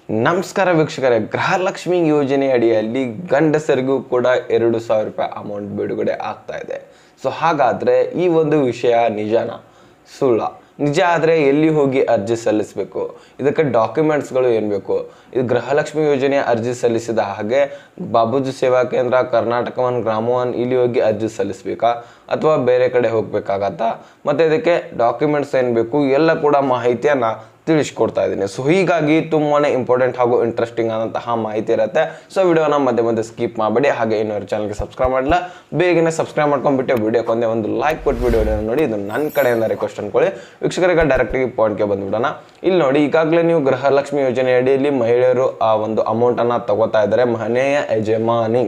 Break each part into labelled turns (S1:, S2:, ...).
S1: ನಮಸ್ಕಾರ ವೀಕ್ಷಕರೇ, ಗೃಹಲಕ್ಷ್ಮಿ ಯೋಜನೆ ಅಡಿಯಲ್ಲಿ ಗಂಡಸರಿಗೂ ಕೂಡ 2,000 ರೂಪಾಯಿ ಅಮೌಂಟ್ ಬಿಡುಗಡೆ ಆಗ್ತಾ ಇದೆ. ಸೊ ಹಾಗಾದರೆ ಈ ಒಂದು ವಿಷಯ ನಿಜನಾ ಸುಳ್ಳ? ನಿಜ ಆದರೆ ಎಲ್ಲಿ ಹೋಗಿ ಅರ್ಜಿ ಸಲ್ಲಿಸಬೇಕು, ಇದಕ್ಕೆ ಡಾಕ್ಯುಮೆಂಟ್ಸ್ಗಳು ಏನು ಬೇಕು, ಇದು ಗೃಹಲಕ್ಷ್ಮಿ ಯೋಜನೆ ಅರ್ಜಿ ಸಲ್ಲಿಸಿದ ಹಾಗೆ ಬಾಬೂಜಿ ಸೇವಾ ಕೇಂದ್ರ, ಕರ್ನಾಟಕ ಒನ್, ಗ್ರಾಮ ಒನ್ ಇಲ್ಲಿ ಹೋಗಿ ಅರ್ಜಿ ಸಲ್ಲಿಸಬೇಕಾ ಅಥವಾ ಬೇರೆ ಕಡೆ ಹೋಗಬೇಕಾಗತ್ತಾ, ಮತ್ತು ಇದಕ್ಕೆ ಡಾಕ್ಯುಮೆಂಟ್ಸ್ ಏನು ಬೇಕು ಎಲ್ಲ ಕೂಡ ಮಾಹಿತಿಯನ್ನು ತಿಳಿಸ್ಕೊಡ್ತಾ ಇದ್ದೀನಿ. ಸೊ ಹೀಗಾಗಿ ತುಂಬಾ ಇಂಪಾರ್ಟೆಂಟ್ ಹಾಗೂ ಇಂಟ್ರೆಸ್ಟಿಂಗ್ ಆದಂತಹ ಮಾಹಿತಿ ಇರುತ್ತೆ. ಸೊ ವಿಡಿಯೋನ ಮಧ್ಯೆ ಸ್ಕಿಪ್ ಮಾಡಬೇಡಿ. ಹಾಗೆ ಇನ್ನೊಂದು ಚಾನಲ್ಗೆ ಸಬ್ಸ್ಕ್ರೈಬ್ ಮಾಡಿಲ್ಲ ಬೇಗನೆ ಸಬ್ಸ್ಕ್ರೈಬ್ ಮಾಡ್ಕೊಂಡ್ಬಿಟ್ಟು ವಿಡಿಯೋಕ್ಕೆ ಒಂದು ಲೈಕ್ ಕೊಟ್ಟು ವಿಡಿಯೋ ನೋಡಿ. ಇದು ನನ್ನ ಕಡೆಯಿಂದ ರಿಕ್ವೆಸ್ಟ್ ಅನ್ಕೊಳ್ಳಿ. ವೀಕ್ಷಕರಿಗೆ ಡೈರೆಕ್ಟಾಗಿ ಪಾಯಿಂಟ್ಗೆ ಬಂದ್ಬಿಡೋಣ. ಇಲ್ಲಿ ನೋಡಿ, ಈಗಾಗಲೇ ನೀವು ಗೃಹಲಕ್ಷ್ಮಿ ಯೋಜನೆ ಅಡಿಯಲ್ಲಿ ಮಹಿಳೆಯರು ಆ ಒಂದು ಅಮೌಂಟನ್ನು ತಗೋತಾ ಇದ್ದಾರೆ. ಮನೆಯ ಯಜಮಾನಿ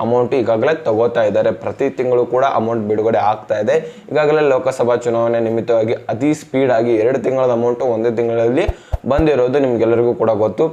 S1: ಅಮೌಂಟ್ ಈಗಾಗಲೇ ತಗೋತಾ ಇದ್ದಾರೆ. ಪ್ರತಿ ತಿಂಗಳು ಕೂಡ ಅಮೌಂಟ್ ಬಿಡುಗಡೆ ಆಗ್ತಾ ಇದೆ. ಈಗಾಗಲೇ ಲೋಕಸಭಾ ಚುನಾವಣೆ ನಿಮಿತ್ತವಾಗಿ ಅತಿ ಸ್ಪೀಡ್ ಆಗಿ 2 ತಿಂಗಳ ಅಮೌಂಟು ಒಂದೇ ತಿಂಗಳಲ್ಲಿ ಬಂದಿರೋದು ನಿಮ್ಗೆಲ್ಲರಿಗೂ ಕೂಡ ಗೊತ್ತು.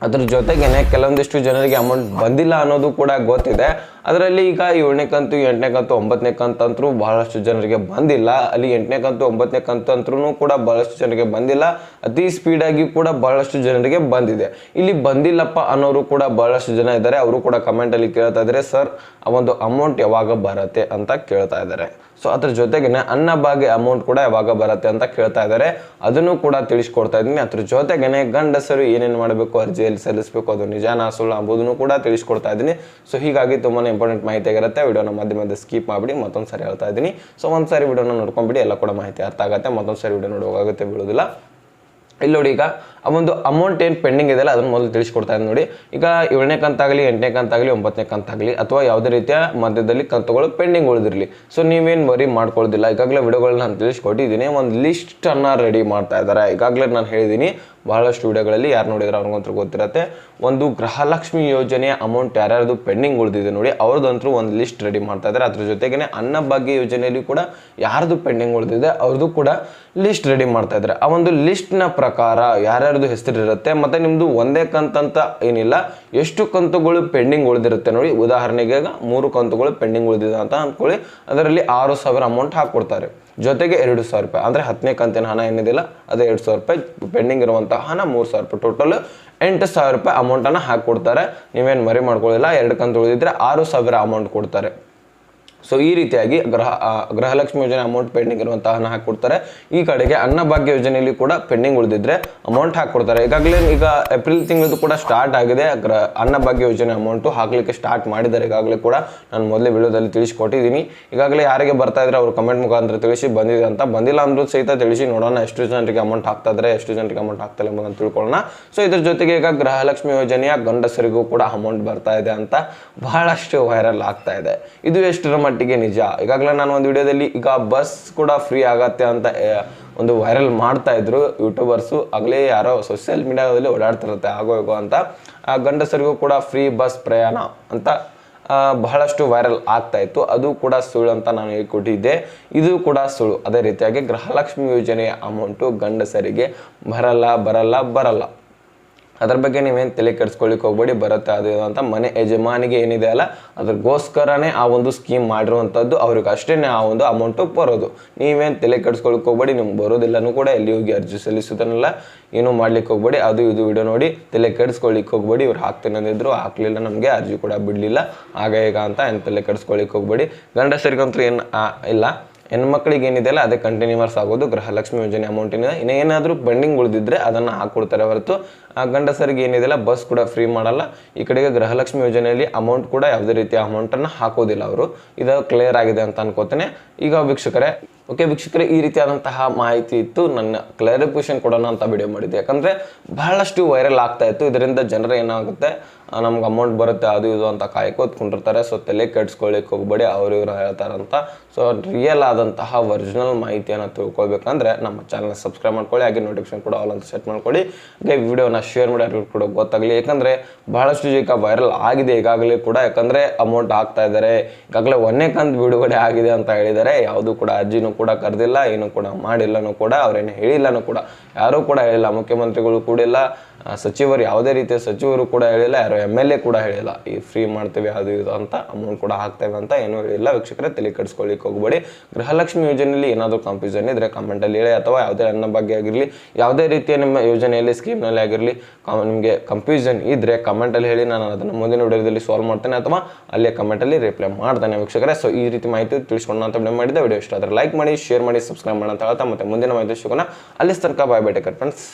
S1: ಅದ್ರ ಜೊತೆಗೇನೆ ಕೆಲವೊಂದಿಷ್ಟು ಜನರಿಗೆ ಅಮೌಂಟ್ ಬಂದಿಲ್ಲ ಅನ್ನೋದು ಕೂಡ ಗೊತ್ತಿದೆ. ಅದರಲ್ಲಿ ಈಗ 7ನೇ ಕಂತು, 8ನೇ ಕಂತು, 9ನೇ ಕಂತಂತರೂ ಬಹಳಷ್ಟು ಜನರಿಗೆ ಬಂದಿಲ್ಲ. ಅಲ್ಲಿ 8ನೇ ಕಂತು, 9ನೇ ಕಂತಂತರೂ ಕೂಡ ಬಹಳಷ್ಟು ಜನರಿಗೆ ಬಂದಿಲ್ಲ. ಅತಿ ಸ್ಪೀಡಾಗಿ ಕೂಡ ಬಹಳಷ್ಟು ಜನರಿಗೆ ಬಂದಿದೆ. ಇಲ್ಲಿ ಬಂದಿಲ್ಲಪ್ಪ ಅನ್ನೋರು ಕೂಡ ಬಹಳಷ್ಟು ಜನ ಇದ್ದಾರೆ. ಅವರು ಕೂಡ ಕಮೆಂಟಲ್ಲಿ ಕೇಳ್ತಾ ಇದ್ದಾರೆ, ಸರ್ ಆ ಒಂದು ಅಮೌಂಟ್ ಯಾವಾಗ ಬರುತ್ತೆ ಅಂತ ಕೇಳ್ತಾ ಇದ್ದಾರೆ. ಸೊ ಅದ್ರ ಜೊತೆಗೇನೆ ಅನ್ನಭಾಗ್ಯ ಅಮೌಂಟ್ ಕೂಡ ಯಾವಾಗ ಬರುತ್ತೆ ಅಂತ ಕೇಳ್ತಾ ಇದ್ದಾರೆ. ಅದನ್ನು ಕೂಡ ತಿಳಿಸ್ಕೊಡ್ತಾ ಇದ್ದೀನಿ. ಅದ್ರ ಜೊತೆಗೇನೆ ಗಂಡಸರು ಏನೇನು ಮಾಡಬೇಕು, ಅರ್ಜಿಯಲ್ಲಿ ಸಲ್ಲಿಸಬೇಕು, ಅದು ನಿಜಾನ ಸುಳ್ಳು ಅಂಬುದನ್ನು ಕೂಡ ತಿಳಿಸ್ಕೊಡ್ತಾ ಇದ್ದೀನಿ. ಸೊ ಹೀಗಾಗಿ ತುಂಬಾ ಇಂಪಾರ್ಟೆಂಟ್ ಮಾಹಿತಿ ಆಗಿರುತ್ತೆ. ವಿಡಿಯೋನ ಮಧ್ಯೆ ಸ್ಕಿಪ್ ಮಾಡಿಬಿಡಿ. ಮತ್ತೊಂದು ಸಾರಿ ಹೇಳ್ತಾ ಇದ್ದೀನಿ. ಸೊ ಒಂದು ಸಾರಿ ವಿಡಿಯೋನ ನೋಡ್ಕೊಂಡ್ಬಿಡಿ, ಎಲ್ಲ ಕೂಡ ಮಾಹಿತಿ ಅರ್ಥ ಆಗುತ್ತೆ. ಮತ್ತೊಂದು ಸಾರಿ ವಿಡಿಯೋ ನೋಡುವಾಗುತ್ತೆ ಬೀಳೋದಿಲ್ಲ. ಇಲ್ಲಿ ನೋಡಿ, ಈಗ ಆ ಒಂದು ಅಮೌಂಟ್ ಏನು ಪೆಂಡಿಂಗ್ ಇದೆಯಲ್ಲ ಅದನ್ನು ಮೊದಲು ತಿಳಿಸ್ಕೊಡ್ತಾ ಇದ್ದೀನಿ ನೋಡಿ. ಈಗ 7ನೇ ಕಂತಾಗಲಿ, 8ನೇ ಕಂತಾಗಲಿ, 9ನೇ ಕಂತಾಗಲಿ ಅಥವಾ ಯಾವುದೇ ರೀತಿಯ ಮಧ್ಯದಲ್ಲಿ ಕಂತುಗಳು ಪೆಂಡಿಂಗ್ ಉಳಿದಿರಲಿ. ಸೊ ನೀವೇನು ವರಿ ಮಾಡ್ಕೊಳ್ಳೋದಿಲ್ಲ. ಈಗಾಗಲೇ ವಿಡಿಯೋಗಳನ್ನ ನಾನು ತಿಳಿಸ್ಕೊಟ್ಟಿದ್ದೀನಿ. ಒಂದು ಲಿಸ್ಟನ್ನು ರೆಡಿ ಮಾಡ್ತಾ ಇದ್ದಾರೆ. ಈಗಾಗಲೇ ನಾನು ಹೇಳಿದ್ದೀನಿ ಬಹಳಷ್ಟು ವಿಡಿಯೋಗಳಲ್ಲಿ, ಯಾರು ನೋಡಿದ್ರೆ ಅವ್ರಿಗಂತೂ ಗೊತ್ತಿರುತ್ತೆ. ಒಂದು ಗೃಹಲಕ್ಷ್ಮಿ ಯೋಜನೆಯ ಅಮೌಂಟ್ ಯಾರ್ಯಾರ್ದು ಪೆಂಡಿಂಗ್ ಉಳಿದಿದೆ ನೋಡಿ, ಅವ್ರದ್ದಂತೂ ಒಂದು ಲಿಸ್ಟ್ ರೆಡಿ ಮಾಡ್ತಾ ಇದ್ದಾರೆ. ಅದ್ರ ಜೊತೆಗೇನೆ ಅನ್ನಭಾಗ್ಯ ಯೋಜನೆಯಲ್ಲಿ ಕೂಡ ಯಾರ್ದು ಪೆಂಡಿಂಗ್ ಉಳಿದಿದೆ ಅವ್ರದ್ದು ಕೂಡ ಲಿಸ್ಟ್ ರೆಡಿ ಮಾಡ್ತಾ ಇದ್ದಾರೆ. ಆ ಒಂದು ಲಿಸ್ಟ್ನ ಪ್ರಕಾರ ಯಾರ್ಯಾರ್ದು ಹೆಸರು ಇರುತ್ತೆ, ಮತ್ತು ನಿಮ್ಮದು ಒಂದೇ ಕಂತಂತ ಏನಿಲ್ಲ, ಎಷ್ಟು ಕಂತುಗಳು ಪೆಂಡಿಂಗ್ ಉಳಿದಿರುತ್ತೆ ನೋಡಿ. ಉದಾಹರಣೆಗೆ ಈಗ 3 ಕಂತುಗಳು ಪೆಂಡಿಂಗ್ ಉಳಿದಿದೆ ಅಂತ ಅಂದ್ಕೊಳ್ಳಿ. ಅದರಲ್ಲಿ 6,000 ಅಮೌಂಟ್ ಹಾಕ್ಕೊಡ್ತಾರೆ. ಜೊತೆಗೆ 2,000 ರೂಪಾಯಿ ಅಂದರೆ 10ನೇ ಕಂತಿನ ಹಣ ಏನಿದಿಲ್ಲ ಅದು 2,000 ರೂಪಾಯಿ, ಪೆಂಡಿಂಗ್ ಇರುವಂತಹ ಹಣ 3,000 ರೂಪಾಯಿ, ಟೋಟಲ್ 8,000 ರೂಪಾಯಿ ಅಮೌಂಟನ್ನು ಹಾಕಿಕೊಡ್ತಾರೆ. ನೀವೇನು ಮರಿ ಮಾಡ್ಕೊಳ್ಳಿಲ್ಲ. 2 ಕಂತು ಉಳಿದಿದ್ರೆ 6,000 ಅಮೌಂಟ್ ಕೊಡ್ತಾರೆ. ಸೊ ಈ ರೀತಿಯಾಗಿ ಗೃಹಲಕ್ಷ್ಮಿ ಯೋಜನೆ ಅಮೌಂಟ್ ಪೆಂಡಿಂಗ್ ಇರುವಂತಹ ಹಣ ಹಾಕಿಕೊಡ್ತಾರೆ. ಈ ಕಡೆಗೆ ಅನ್ನಭಾಗ್ಯ ಯೋಜನೆಯಲ್ಲಿ ಕೂಡ ಪೆಂಡಿಂಗ್ ಉಳಿದಿದ್ರೆ ಅಮೌಂಟ್ ಹಾಕಿಕೊಡ್ತಾರೆ. ಈಗ ಏಪ್ರಿಲ್ ತಿಂಗಳದ್ದು ಕೂಡ ಸ್ಟಾರ್ಟ್ ಆಗಿದೆ. ಅನ್ನಭಾಗ್ಯ ಯೋಜನೆ ಅಮೌಂಟು ಹಾಕಲಿಕ್ಕೆ ಸ್ಟಾರ್ಟ್ ಮಾಡಿದ್ದಾರೆ. ಈಗಾಗಲೇ ಕೂಡ ನಾನು ಮೊದಲೇ ವಿಡಿಯೋದಲ್ಲಿ ತಿಳಿಸ್ಕೊಟ್ಟಿದ್ದೀನಿ. ಈಗಾಗಲೇ ಯಾರಿಗೆ ಬರ್ತಾ ಇದ್ರೆ ಅವರು ಕಮೆಂಟ್ ಮುಖಾಂತರ ತಿಳಿಸಿ ಬಂದಿದೆ ಅಂತ. ಬಂದಿಲ್ಲ ಅಂದ್ರೂ ಸಹಿತ ತಿಳಿಸಿ ನೋಡೋಣ ಎಷ್ಟು ಜನರಿಗೆ ಅಮೌಂಟ್ ಹಾಕ್ತಾ ಇದ್ದಾರೆ, ಎಷ್ಟು ಜನರಿಗೆ ಅಮೌಂಟ್ ಆಗ್ತಿಲ್ಲ ಎಂಬುದನ್ನು ತಿಳ್ಕೊಳ್ಳೋಣ. ಸೊ ಇದ್ರ ಜೊತೆಗೆ ಈಗ ಗೃಹಲಕ್ಷ್ಮಿ ಯೋಜನೆಯ ಗಂಡಸರಿಗೂ ಕೂಡ ಅಮೌಂಟ್ ಬರ್ತಾ ಇದೆ ಅಂತ ಬಹಳಷ್ಟು ವೈರಲ್ ಆಗ್ತಾ ಇದೆ. ಇದು ಎಷ್ಟರ ಮಟ್ಟಿಗೆ ನಿಜ? ಈಗಾಗಲೇ ನಾನು ಒಂದು ವಿಡಿಯೋದಲ್ಲಿ ಈಗ ಬಸ್ ಕೂಡ ಫ್ರೀ ಆಗತ್ತೆ ಅಂತ ಒಂದು ವೈರಲ್ ಮಾಡ್ತಾ ಇದ್ರು ಯೂಟ್ಯೂಬರ್ಸು. ಆಗಲೇ ಯಾರೋ ಸೋಷಿಯಲ್ ಮೀಡಿಯಾದಲ್ಲಿ ಓಡಾಡ್ತಿರುತ್ತೆ ಆಗೋ ಅಂತ. ಗಂಡಸರಿಗೂ ಕೂಡ ಫ್ರೀ ಬಸ್ ಪ್ರಯಾಣ ಅಂತ ಬಹಳಷ್ಟು ವೈರಲ್ ಆಗ್ತಾ ಇತ್ತು. ಅದು ಕೂಡ ಸುಳ್ಳು ಅಂತ ನಾನು ಹೇಳ್ಕೊಟ್ಟಿದ್ದೆ. ಇದು ಕೂಡ ಸುಳ್ಳು. ಅದೇ ರೀತಿಯಾಗಿ ಗೃಹಲಕ್ಷ್ಮಿ ಯೋಜನೆಯ ಅಮೌಂಟು ಗಂಡಸರಿಗೆ ಬರಲ್ಲ. ಅದ್ರ ಬಗ್ಗೆ ನೀವೇನು ತಲೆ ಕೆಡಿಸ್ಕೊಳ್ಳಿಕ್ಕೆ ಹೋಗ್ಬೇಡಿ. ಬರುತ್ತೆ ಅದು ಅಂತ ಮನೆ ಯಜಮಾನಿಗೆ ಏನಿದೆ ಅಲ್ಲ ಅದ್ರಗೋಸ್ಕರನೇ ಆ ಒಂದು ಸ್ಕೀಮ್ ಮಾಡಿರುವಂಥದ್ದು. ಅವ್ರಿಗೆ ಅಷ್ಟೇ ಆ ಒಂದು ಅಮೌಂಟು ಬರೋದು. ನೀವೇನು ತಲೆ ಕೆಡಿಸ್ಕೊಳ್ಳಿಕ್ಕೆ ಹೋಗ್ಬೇಡಿ. ನಿಮ್ಗೆ ಬರೋದಿಲ್ಲನೂ ಕೂಡ ಎಲ್ಲಿ ಹೋಗಿ ಅರ್ಜಿ ಸಲ್ಲಿಸೋದನ್ನೆಲ್ಲ ಏನೂ ಮಾಡ್ಲಿಕ್ಕೆ ಹೋಗ್ಬೇಡಿ. ಅದು ಇದು ವಿಡಿಯೋ ನೋಡಿ ತಲೆ ಕೆಡಿಸ್ಕೊಳ್ಳಿಕ್ಕೆ ಹೋಗ್ಬೇಡಿ. ಇವ್ರು ಹಾಕ್ತೇನೆಂದಿದ್ರು, ಹಾಕಲಿಲ್ಲ, ನಮಗೆ ಅರ್ಜಿ ಕೂಡ ಬಿಡಲಿಲ್ಲ, ಆಗ ಈಗ ಅಂತ ಏನು ತಲೆ ಕೆಡಿಸ್ಕೊಳ್ಳಿಕ್ಕೆ ಹೋಗ್ಬೇಡಿ. ಗಂಡಸರಿಗಂತೂ ಏನು ಇಲ್ಲ. ಹೆಣ್ಮಕ್ಳಿಗೆ ಏನಿದೆಯಲ್ಲ ಅದೇ ಕಂಟಿನ್ಯೂವರ್ಸ್ ಆಗೋದು. ಗೃಹಲಕ್ಷ್ಮಿ ಯೋಜನೆ ಅಮೌಂಟ್ ಏನಿದೆ ಇನ್ನೇನಾದರೂ ಪೆಂಡಿಂಗ್ ಉಳಿದಿದ್ರೆ ಅದನ್ನು ಹಾಕ್ಕೊಡ್ತಾರೆ ಹೊರತು ಗಂಡಸರಿಗೆ ಏನಿದೆಯಲ್ಲ ಬಸ್ ಕೂಡ ಫ್ರೀ ಮಾಡಲ್ಲ. ಈ ಕಡೆಗೆ ಗೃಹಲಕ್ಷ್ಮಿ ಯೋಜನೆಯಲ್ಲಿ ಅಮೌಂಟ್ ಕೂಡ ಯಾವುದೇ ರೀತಿಯ ಅಮೌಂಟನ್ನು ಹಾಕೋದಿಲ್ಲ ಅವರು. ಇದು ಕ್ಲಿಯರ್ ಆಗಿದೆ ಅಂತ ಅನ್ಕೋತೇನೆ. ಈಗ ವೀಕ್ಷಕರೇ, ಈ ರೀತಿಯಾದಂತಹ ಮಾಹಿತಿ ಇತ್ತು. ನನ್ನ ಕ್ಲಾರಿಫಿಕೇಶನ್ ಕೊಡೋಣ ಅಂತ ವಿಡಿಯೋ ಮಾಡಿದ್ದೆ. ಯಾಕಂದರೆ ಬಹಳಷ್ಟು ವೈರಲ್ ಆಗ್ತಾ ಇತ್ತು. ಇದರಿಂದ ಜನರು ಏನಾಗುತ್ತೆ, ನಮ್ಗೆ ಅಮೌಂಟ್ ಬರುತ್ತೆ ಅದು ಇದು ಅಂತ ಕಾಯ್ಕೋತ್ಕೊಂಡಿರ್ತಾರೆ. ಸೊ ತಲೆ ಕೆಡಿಸ್ಕೊಳ್ಳಿಕ್ಕೆ ಹೋಗ್ಬೇಡಿ, ಇವರು ಹೇಳ್ತಾರಂತ. ಸೊ ರಿಯಲ್ ಆದಂತಹ ಒರಿಜಿನಲ್ ಮಾಹಿತಿಯನ್ನು ತಿಳ್ಕೊಳ್ಬೇಕಂದ್ರೆ ನಮ್ಮ ಚಾನಲ್ನ ಸಬ್ಸ್ಕ್ರೈಬ್ ಮಾಡ್ಕೊಳ್ಳಿ. ಹಾಗೆ ನೋಟಿಫಿಕೇಶನ್ ಕೂಡ ಆಲ್ ಅಂತ ಸೆಟ್ ಮಾಡ್ಕೊಳ್ಳಿ. ಹಾಗೆ ವಿಡಿಯೋನ ಶೇರ್ ಮಾಡಿ ಅವ್ರಿಗೆ ಕೂಡ ಗೊತ್ತಾಗಲಿ. ಯಾಕಂದರೆ ಬಹಳಷ್ಟು ಈಗ ವೈರಲ್ ಆಗಿದೆ ಈಗಾಗಲೇ ಕೂಡ. ಯಾಕಂದರೆ ಅಮೌಂಟ್ ಹಾಕ್ತಾ ಇದ್ದಾರೆ. ಈಗಾಗಲೇ 1ನೇ ಕಂತು ಬಿಡುಗಡೆ ಆಗಿದೆ ಅಂತ ಹೇಳಿದ್ದಾರೆ. ಯಾವುದೂ ಕೂಡ ಅರ್ಜಿನೂ ಕೂಡ ಕರೆದಿಲ್ಲ, ಏನು ಕೂಡ ಮಾಡಿಲ್ಲನೂ ಕೂಡ, ಅವ್ರೇನು ಹೇಳಿಲ್ಲನೂ ಕೂಡ, ಯಾರೂ ಕೂಡ ಹೇಳಿಲ್ಲ. ಮುಖ್ಯಮಂತ್ರಿಗಳು ಕೂಡ ಇಲ್ಲ, ಸಚಿವರು ಯಾವುದೇ ರೀತಿಯ ಸಚಿವರು ಕೂಡ ಹೇಳಿಲ್ಲ, ಯಾರು MLA ಕೂಡ ಹೇಳಿಲ್ಲ ಈ ಫ್ರೀ ಮಾಡ್ತೇವೆ ಅದು ಇದು ಅಂತ, ಅಮೌಂಟ್ ಕೂಡ ಹಾಕ್ತೇವೆ ಅಂತ ಏನೂ ಹೇಳಿಲ್ಲ. ವೀಕ್ಷಕರೇ, ತಲೆ ಕೆಡಿಸ್ಕೊಳ್ಳಿಕ್ಕೆ ಹೋಗಬೇಡಿ. ಗೃಹಲಕ್ಷ್ಮಿ ಯೋಜನೆಯಲ್ಲಿ ಏನಾದರೂ ಕನ್ಫ್ಯೂಷನ್ ಇದ್ದರೆ ಕಮೆಂಟಲ್ಲಿ ಹೇಳಿ, ಅಥವಾ ಯಾವುದೇ ನನ್ನ ಬಗ್ಗೆ ಆಗಿರಲಿ, ಯಾವುದೇ ರೀತಿಯ ನಿಮ್ಮ ಯೋಜನೆಯಲ್ಲಿ ಸ್ಕೀಮ್ನಲ್ಲಿ ಆಗಿರಲಿ ನಿಮಗೆ ಕನ್ಫ್ಯೂಷನ್ ಇದ್ದರೆ ಕಮೆಂಟಲ್ಲಿ ಹೇಳಿ, ನಾನು ಅದನ್ನು ಮುಂದಿನ ವಿಡಿಯೋದಲ್ಲಿ ಸಾಲ್ವ್ ಮಾಡ್ತೇನೆ ಅಥವಾ ಅಲ್ಲೇ ಕಮೆಂಟಲ್ಲಿ ರಿಪ್ಲೈ ಮಾಡ್ತೇನೆ ವೀಕ್ಷಕರೇ. ಸೊ ಈ ರೀತಿ ಮಾಹಿತಿ ತಿಳಿಸ್ಕೊಂಡು ಅಂತ ವಿಡಿಯೋ ಮಾಡಿದ್ದೆ. ವಿಡಿಯೋ ಇಷ್ಟ ಆದರೆ ಲೈಕ್ ಮಾಡಿ, ಶೇರ್ ಮಾಡಿ, ಸಬ್ಸ್ಕ್ರೈಬ್ ಮಾಡಿ ಅಂತ ಹೇಳ್ತಾ ಮತ್ತೆ ಮುಂದಿನ ಮಾಹಿತಿ ಸಿಗೋಣ. ಅಲ್ಲಿ ತನಕ ಬಾಯ್, ಬೇಟೆ ಫ್ರೆಂಡ್ಸ್.